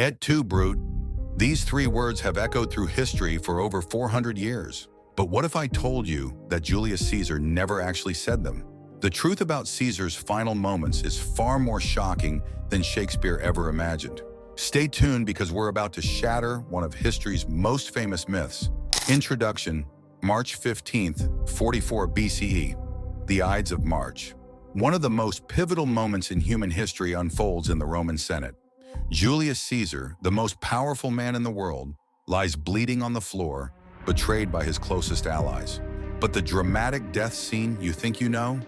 Et tu, brute. These three words have echoed through history for over 400 years. But what if I told you that Julius Caesar never actually said them? The truth about Caesar's final moments is far more shocking than Shakespeare ever imagined. Stay tuned because we're about to shatter one of history's most famous myths. Introduction, March 15th, 44 BCE, the Ides of March. One of the most pivotal moments in human history unfolds in the Roman Senate. Julius Caesar, the most powerful man in the world, lies bleeding on the floor, betrayed by his closest allies. But the dramatic death scene you think you know?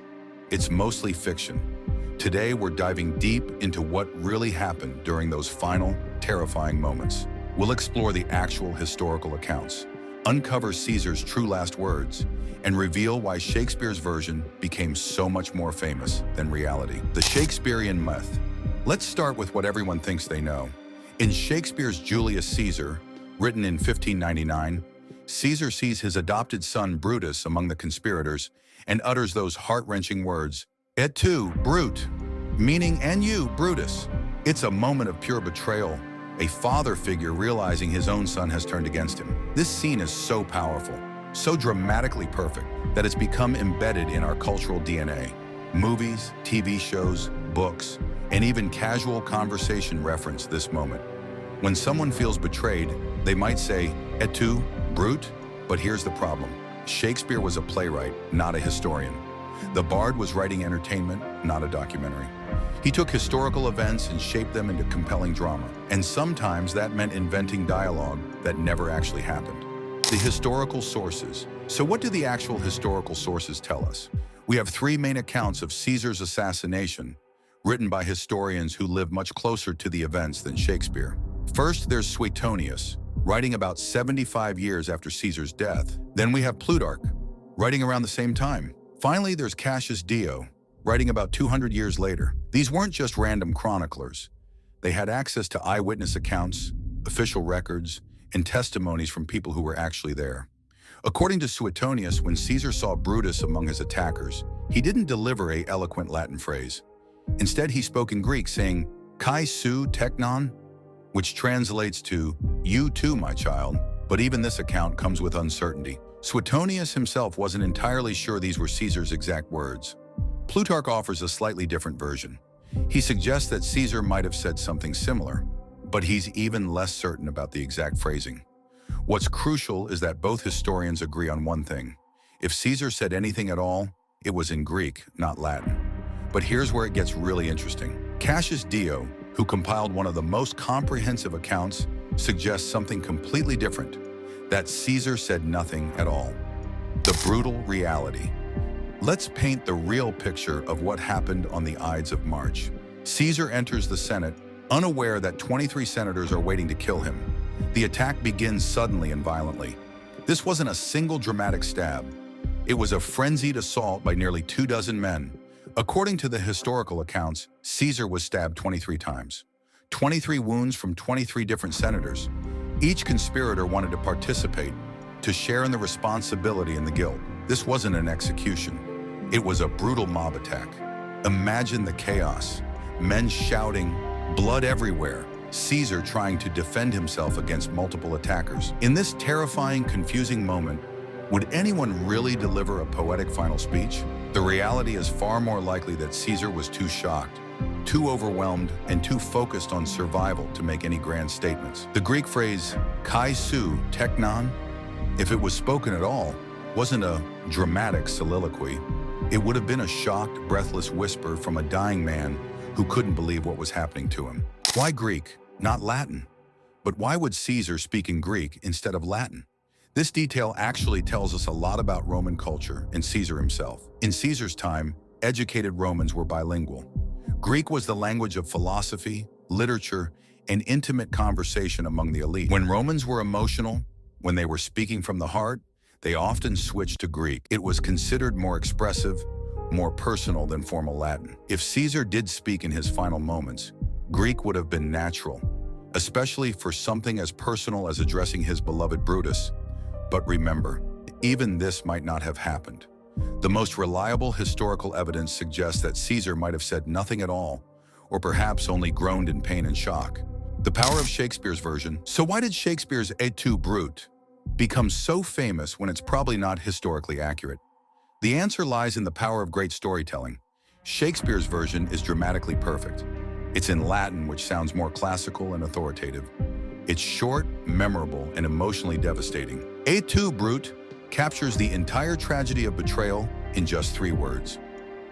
It's mostly fiction. Today, we're diving deep into what really happened during those final, terrifying moments. We'll explore the actual historical accounts, uncover Caesar's true last words, and reveal why Shakespeare's version became so much more famous than reality. The Shakespearean myth. Let's start with what everyone thinks they know. In Shakespeare's Julius Caesar, written in 1599, Caesar sees his adopted son Brutus among the conspirators and utters those heart-wrenching words, "Et tu, brute," meaning, "and you, Brutus." It's a moment of pure betrayal, a father figure realizing his own son has turned against him. This scene is so powerful, so dramatically perfect, that it's become embedded in our cultural DNA. Movies, TV shows, books, and even casual conversation reference this moment. When someone feels betrayed, they might say, "Et tu, brute?" But here's the problem. Shakespeare was a playwright, not a historian. The bard was writing entertainment, not a documentary. He took historical events and shaped them into compelling drama. And sometimes that meant inventing dialogue that never actually happened. The historical sources. So what do the actual historical sources tell us? We have three main accounts of Caesar's assassination, written by historians who live much closer to the events than Shakespeare. First, there's Suetonius, writing about 75 years after Caesar's death. Then we have Plutarch, writing around the same time. Finally, there's Cassius Dio, writing about 200 years later. These weren't just random chroniclers. They had access to eyewitness accounts, official records, and testimonies from people who were actually there. According to Suetonius, when Caesar saw Brutus among his attackers, he didn't deliver an eloquent Latin phrase. Instead, he spoke in Greek, saying, "Kai su teknon," which translates to, "You too, my child." But even this account comes with uncertainty. Suetonius himself wasn't entirely sure these were Caesar's exact words. Plutarch offers a slightly different version. He suggests that Caesar might have said something similar, but he's even less certain about the exact phrasing. What's crucial is that both historians agree on one thing. If Caesar said anything at all, it was in Greek, not Latin. But here's where it gets really interesting. Cassius Dio, who compiled one of the most comprehensive accounts, suggests something completely different, that Caesar said nothing at all. The brutal reality. Let's paint the real picture of what happened on the Ides of March. Caesar enters the Senate, unaware that 23 senators are waiting to kill him. The attack begins suddenly and violently. This wasn't a single dramatic stab. It was a frenzied assault by nearly 24 men. According to the historical accounts, Caesar was stabbed 23 times. 23 wounds from 23 different senators. Each conspirator wanted to participate, to share in the responsibility and the guilt. This wasn't an execution. It was a brutal mob attack. Imagine the chaos. Men shouting, blood everywhere. Caesar trying to defend himself against multiple attackers. In this terrifying, confusing moment, would anyone really deliver a poetic final speech? The reality is far more likely that Caesar was too shocked, too overwhelmed, and too focused on survival to make any grand statements. The Greek phrase, kai su teknon, if it was spoken at all, wasn't a dramatic soliloquy. It would have been a shocked, breathless whisper from a dying man who couldn't believe what was happening to him. Why Greek, not Latin? But why would Caesar speak in Greek instead of Latin? This detail actually tells us a lot about Roman culture and Caesar himself. In Caesar's time, educated Romans were bilingual. Greek was the language of philosophy, literature, and intimate conversation among the elite. When Romans were emotional, when they were speaking from the heart, they often switched to Greek. It was considered more expressive, more personal than formal Latin. If Caesar did speak in his final moments, Greek would have been natural, especially for something as personal as addressing his beloved Brutus. But remember, even this might not have happened. The most reliable historical evidence suggests that Caesar might have said nothing at all, or perhaps only groaned in pain and shock. The power of Shakespeare's version. So why did Shakespeare's Et tu, Brute become so famous when it's probably not historically accurate? The answer lies in the power of great storytelling. Shakespeare's version is dramatically perfect. It's in Latin, which sounds more classical and authoritative. It's short, memorable, and emotionally devastating. Et tu, Brute captures the entire tragedy of betrayal in just 3 words.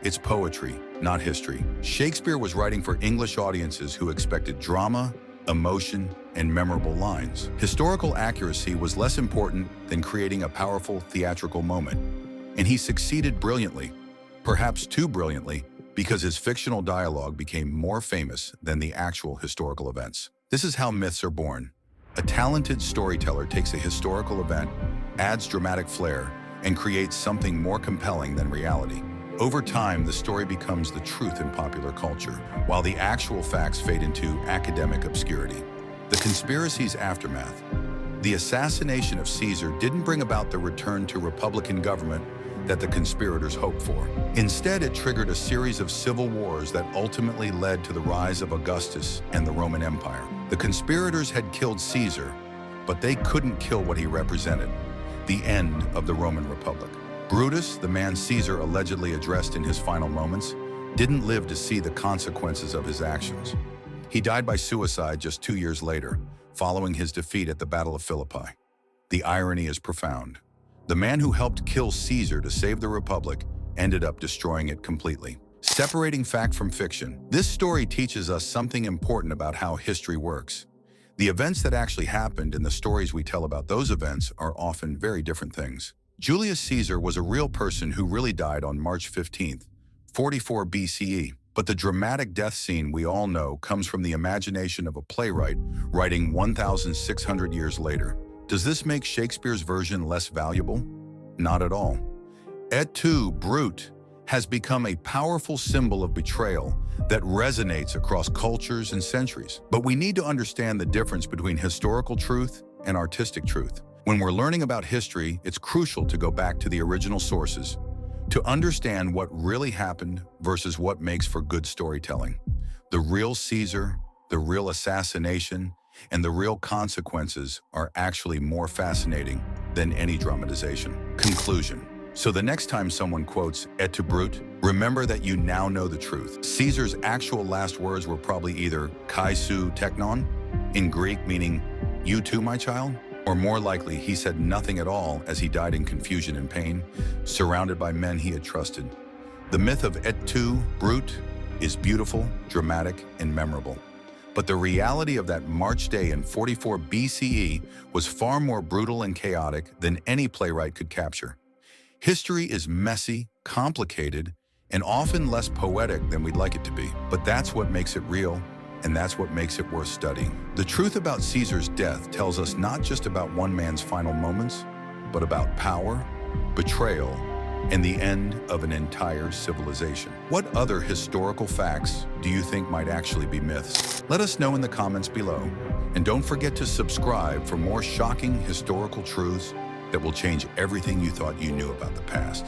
It's poetry, not history. Shakespeare was writing for English audiences who expected drama, emotion, and memorable lines. Historical accuracy was less important than creating a powerful theatrical moment. And he succeeded brilliantly, perhaps too brilliantly, because his fictional dialogue became more famous than the actual historical events. This is how myths are born. A talented storyteller takes a historical event, adds dramatic flair, and creates something more compelling than reality. Over time, the story becomes the truth in popular culture, while the actual facts fade into academic obscurity. The conspiracy's aftermath. The assassination of Caesar didn't bring about the return to Republican government that the conspirators hoped for. Instead, it triggered a series of civil wars that ultimately led to the rise of Augustus and the Roman Empire. The conspirators had killed Caesar, but they couldn't kill what he represented, the end of the Roman Republic. Brutus, the man Caesar allegedly addressed in his final moments, didn't live to see the consequences of his actions. He died by suicide just 2 years later, following his defeat at the Battle of Philippi. The irony is profound. The man who helped kill Caesar to save the Republic ended up destroying it completely. Separating fact from fiction. This story teaches us something important about how history works. The events that actually happened and the stories we tell about those events are often very different things. Julius Caesar was a real person who really died on March 15th, 44 BCE. But the dramatic death scene we all know comes from the imagination of a playwright writing 1,600 years later. Does this make Shakespeare's version less valuable? Not at all. Et tu, Brute has become a powerful symbol of betrayal that resonates across cultures and centuries. But we need to understand the difference between historical truth and artistic truth. When we're learning about history, it's crucial to go back to the original sources, to understand what really happened versus what makes for good storytelling. The real Caesar, the real assassination, and the real consequences are actually more fascinating than any dramatization. Conclusion. So the next time someone quotes Et tu, Brute, remember that you now know the truth. Caesar's actual last words were probably either kai su teknon, in Greek meaning, you too, my child? Or more likely, he said nothing at all as he died in confusion and pain, surrounded by men he had trusted. The myth of Et tu, Brute is beautiful, dramatic, and memorable. But the reality of that March day in 44 BCE was far more brutal and chaotic than any playwright could capture. History is messy, complicated, and often less poetic than we'd like it to be. But that's what makes it real, and that's what makes it worth studying. The truth about Caesar's death tells us not just about one man's final moments, but about power, betrayal, and the end of an entire civilization. What other historical facts do you think might actually be myths? Let us know in the comments below. And don't forget to subscribe for more shocking historical truths that will change everything you thought you knew about the past.